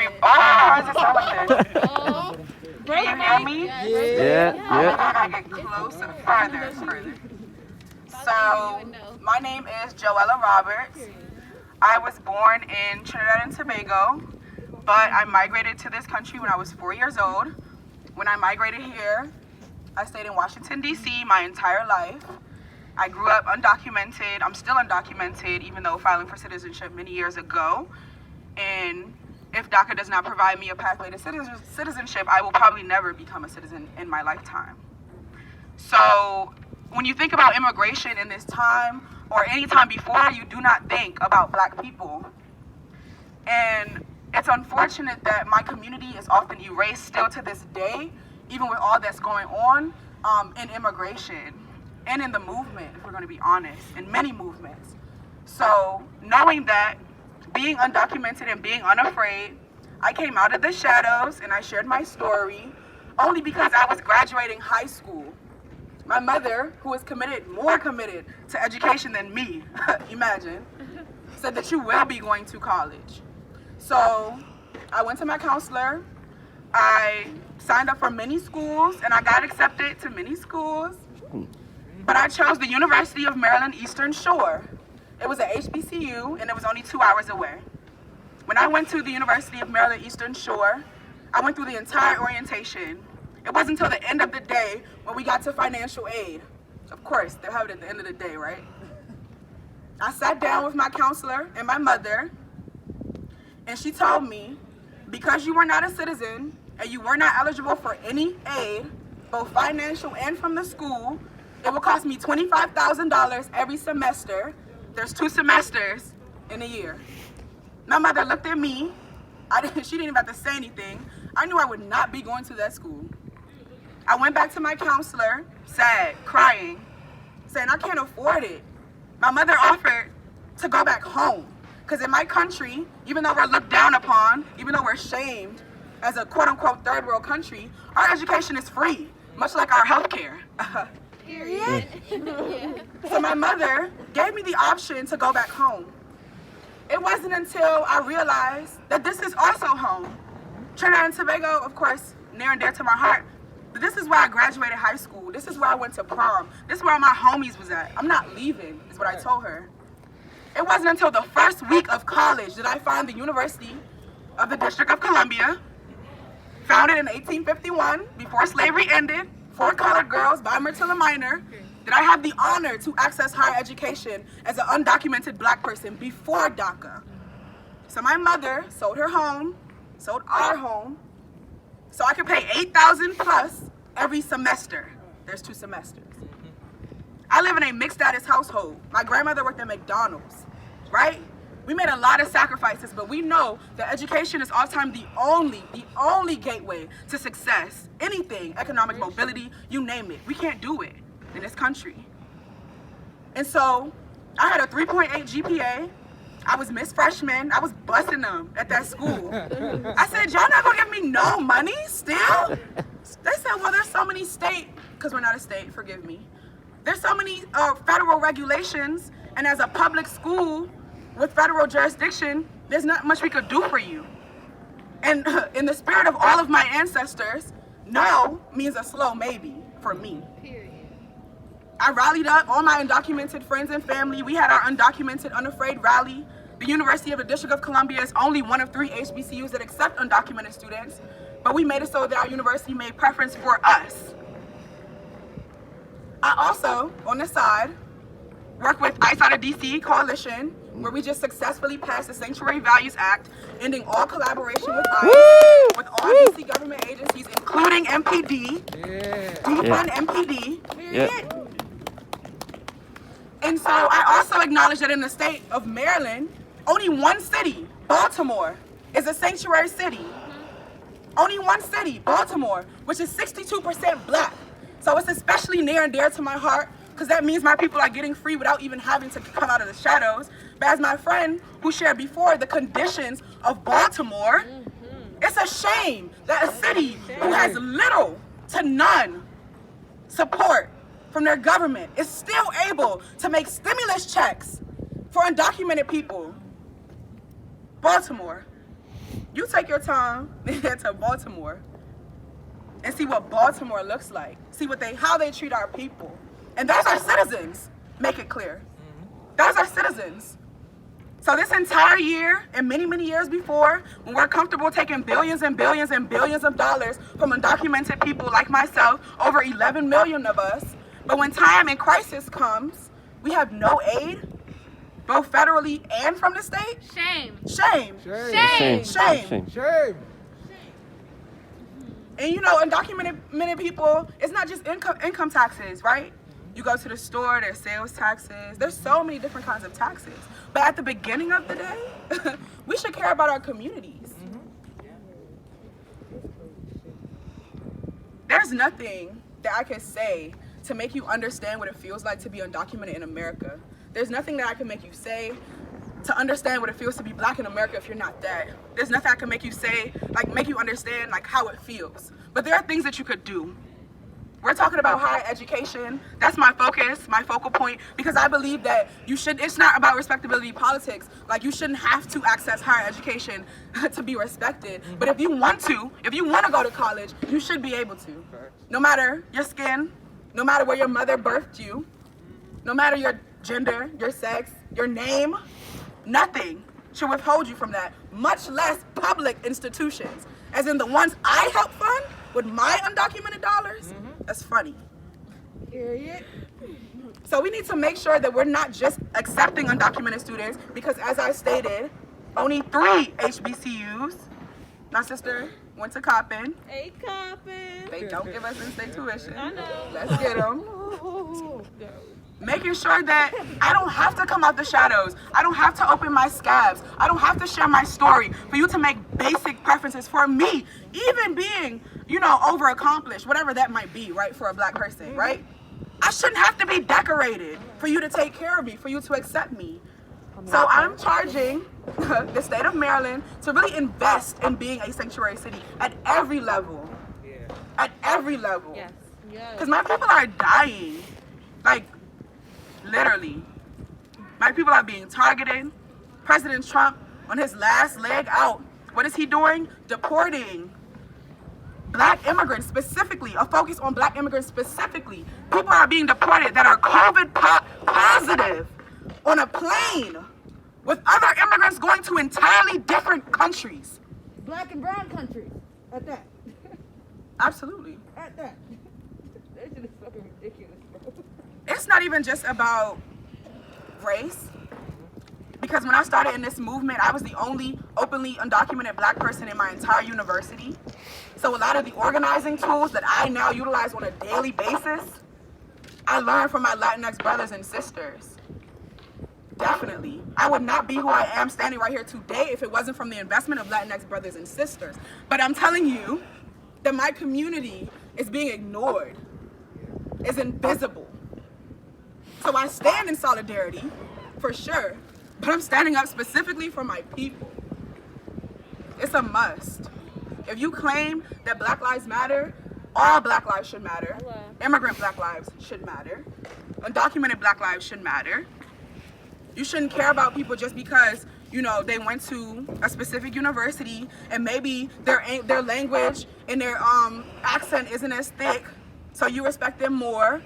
does it sound like this? Can you hear me? Yeah. I gotta get closer, further. So, my name is Joella Roberts. I was born in Trinidad and Tobago, but I migrated to this country when I was 4 years old. When I migrated here, I stayed in Washington, D.C. my entire life. I grew up undocumented. I'm still undocumented, even though filing for citizenship many years ago. And if DACA does not provide me a pathway to citizenship, I will probably never become a citizen in my lifetime. So when you think about immigration in this time, or any time before, you do not think about Black people. And it's unfortunate that my community is often erased still to this day, even with all that's going on in immigration and in the movement, if we're going to be honest, in many movements. So knowing that, being undocumented and being unafraid, I came out of the shadows and I shared my story only because I was graduating high school. My mother, who is more committed to education than me, imagine, said that you will be going to college. So I went to my counselor, I signed up for many schools, and I got accepted to many schools, but I chose the University of Maryland Eastern Shore. It was at HBCU, and it was only 2 hours away. When I went to the University of Maryland Eastern Shore, I went through the entire orientation. It wasn't until the end of the day when we got to financial aid. Of course, they'll have it at the end of the day, right? I sat down with my counselor and my mother, and she told me, because you were not a citizen and you were not eligible for any aid, both financial and from the school, it will cost me $25,000 every semester. There's 2 semesters in a year. My mother looked at me. She didn't even have to say anything. I knew I would not be going to that school. I went back to my counselor, sad, crying, saying I can't afford it. My mother offered to go back home. Because in my country, even though we're looked down upon, even though we're shamed as a quote-unquote third world country, our education is free, much like our health care. Period. So my mother gave me the option to go back home. It wasn't until I realized that this is also home. Trinidad and Tobago, of course, near and dear to my heart, but this is where I graduated high school. This is where I went to prom. This is where my homies was at. I'm not leaving, is what I told her. It wasn't until the first week of college that I found the University of the District of Columbia, founded in 1851, before slavery ended, for colored girls by Myrtilla Minor, that I have the honor to access higher education as an undocumented Black person before DACA. So my mother sold her home, sold our home, so I could pay $8,000 plus every semester. There's 2 semesters. I live in a mixed status household. My grandmother worked at McDonald's, right? We made a lot of sacrifices, but we know that education is oftentimes the only gateway to success. Anything, economic mobility, you name it. We can't do it in this country. And so I had a 3.8 GPA. I was Miss Freshman. I was busting them at that school. I said, y'all not gonna give me no money still? They said, well, there's so many state, because we're not a state, forgive me. There's so many federal regulations, and as a public school with federal jurisdiction, there's not much we could do for you. And in the spirit of all of my ancestors, no means a slow maybe for me. Period. I rallied up all my undocumented friends and family. We had our undocumented, unafraid rally. The University of the District of Columbia is only one of 3 HBCUs that accept undocumented students, but we made it so that our university made preference for us. I also, on the side, work with ICE Out of DC Coalition, where we just successfully passed the Sanctuary Values Act, ending all collaboration with ICE, with all DC government agencies, including MPD, defund MPD. And so I also acknowledge that in the state of Maryland, only one city, Baltimore, is a sanctuary city. Only one city, Baltimore, which is 62% Black. So it's especially near and dear to my heart, because that means my people are getting free without even having to come out of the shadows. But as my friend who shared before, the conditions of Baltimore, it's a shame that a city who has little to none support from their government is still able to make stimulus checks for undocumented people. Baltimore, You take your time and head to Baltimore and see what Baltimore looks like. See how they treat our people. And those are citizens. Make it clear. Those are citizens. So this entire year and many, many years before, when we're comfortable taking billions and billions and billions of dollars from undocumented people like myself, over 11 million of us, but when time and crisis comes, we have no aid, both federally and from the state. Shame. Shame. Shame. Shame. Shame. And undocumented people, it's not just income taxes, right? You go to the store, there's sales taxes. There's so many different kinds of taxes. But at the beginning of the day, we should care about our communities. There's nothing that I can say to make you understand what it feels like to be undocumented in America. There's nothing that I can make you say to understand what it feels to be black in America if you're not that. There's nothing I can make you say, make you understand how it feels. But there are things that you could do. We're talking about higher education. That's my focus, my focal point, because I believe that it's not about respectability politics. You shouldn't have to access higher education to be respected. But if you want to go to college, you should be able to. No matter your skin, no matter where your mother birthed you, no matter your gender, your sex, your name, nothing should withhold you from that, much less public institutions. As in the ones I help fund with my undocumented dollars. That's funny. Period. So we need to make sure that we're not just accepting undocumented students, because as I stated, only 3 HBCUs, my sister went to Coppin. Hey, Coppin. They don't give us in-state tuition. I know. Let's get them. Making sure that I don't have to come out the shadows. I don't have to open my scabs. I don't have to share my story for you to make basic preferences for me, even being, over accomplished, whatever that might be, right, for a black person, right? I shouldn't have to be decorated for you to take care of me, for you to accept me. So I'm charging the state of Maryland to really invest in being a sanctuary city at every level. At every level. Yes. Because my people are dying. Literally. My people are being targeted. President Trump, on his last leg out, what is he doing? Deporting black immigrants specifically, a focus on black immigrants specifically. People are being deported that are COVID positive on a plane with other immigrants going to entirely different countries. Black and brown countries, at that. Absolutely. At that. That shit is fucking ridiculous, bro. It's not even just about race, because when I started in this movement, I was the only openly undocumented black person in my entire university. So a lot of the organizing tools that I now utilize on a daily basis, I learned from my Latinx brothers and sisters. Definitely. I would not be who I am standing right here today if it wasn't from the investment of Latinx brothers and sisters. But I'm telling you that my community is being ignored, is invisible. So I stand in solidarity, for sure, but I'm standing up specifically for my people. It's a must. If you claim that Black Lives Matter, all Black lives should matter. Immigrant Black lives should matter. Undocumented Black lives should matter. You shouldn't care about people just because, they went to a specific university and maybe their language and their accent isn't as thick, so you respect them more.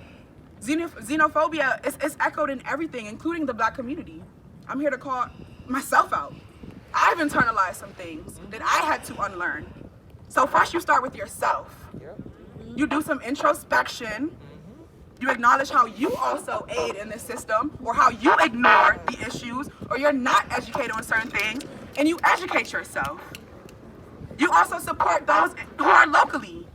Xenophobia is echoed in everything, including the black community. I'm here to call myself out. I've internalized some things that I had to unlearn. So first you start with yourself. You do some introspection. You acknowledge how you also aid in this system, or how you ignore the issues, or you're not educated on certain things, and you educate yourself. You also support those who are locally.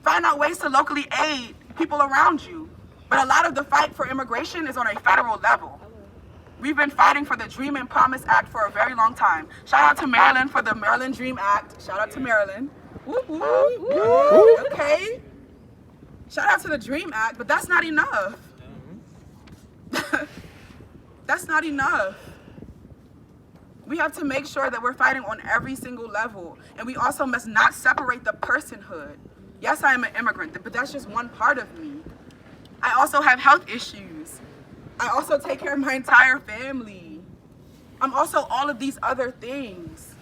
Find out ways to locally aid people around you. But a lot of the fight for immigration is on a federal level. We've been fighting for the Dream and Promise Act for a very long time. Shout out to Maryland for the Maryland Dream Act. Shout out to Maryland. Whoop, whoop, whoop. Okay. Shout out to the Dream Act, but that's not enough. That's not enough. We have to make sure that we're fighting on every single level. And we also must not separate the personhood. Yes, I am an immigrant, but that's just one part of me. I also have health issues. I also take care of my entire family. I'm also all of these other things.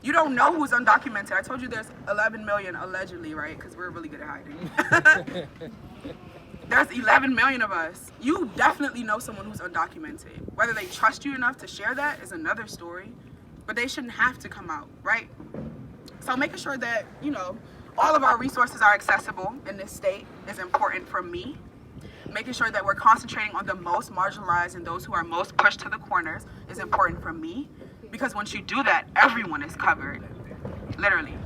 You don't know who's undocumented. I told you there's 11 million allegedly, right? Because we're really good at hiding. There's 11 million of us. You definitely know someone who's undocumented. Whether they trust you enough to share that is another story, but they shouldn't have to come out, right? So making sure that, you know, all of our resources are accessible in this state is important for me. Making sure that we're concentrating on the most marginalized and those who are most pushed to the corners is important for me. Because once you do that, everyone is covered, literally.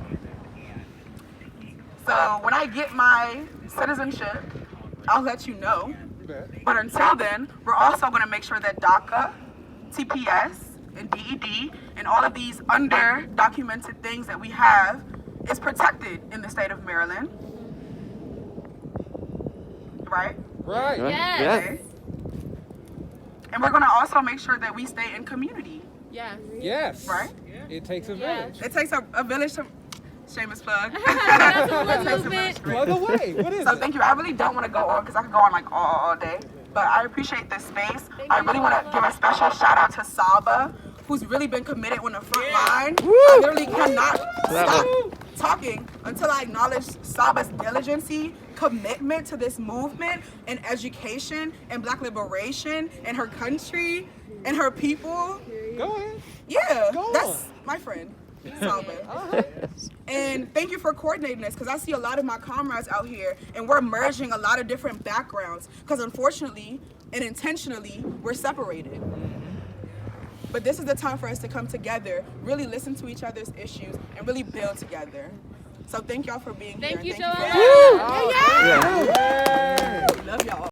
So when I get my citizenship, I'll let you know. But until then, we're also going to make sure that DACA, TPS, and DED, and all of these underdocumented things that we have is protected in the state of Maryland. Right? Right. Yes. Okay. And we're going to also make sure that we stay in community. Yes. Yes. Right? It takes a Yeah. village. It takes a village to... Shameless plug. That's a It takes a movement. village to Plug away. What is So it? thank you. I really don't want to go on because I could go on like all day. But I appreciate this space. I really want to give a special shout out to Saba, who's really been committed on the front line. I literally cannot stop talking until I acknowledge Saba's diligency, commitment to this movement and education and Black liberation and her country and her people. Go ahead. Yeah, Go that's on. my friend, Saba. And thank you for coordinating this, because I see a lot of my comrades out here and we're merging a lot of different backgrounds, because unfortunately and intentionally we're separated. But this is the time for us to come together, really listen to each other's issues, and really build together. So thank y'all for being here. Thank you, for Joella. having me. Yeah. Love y'all.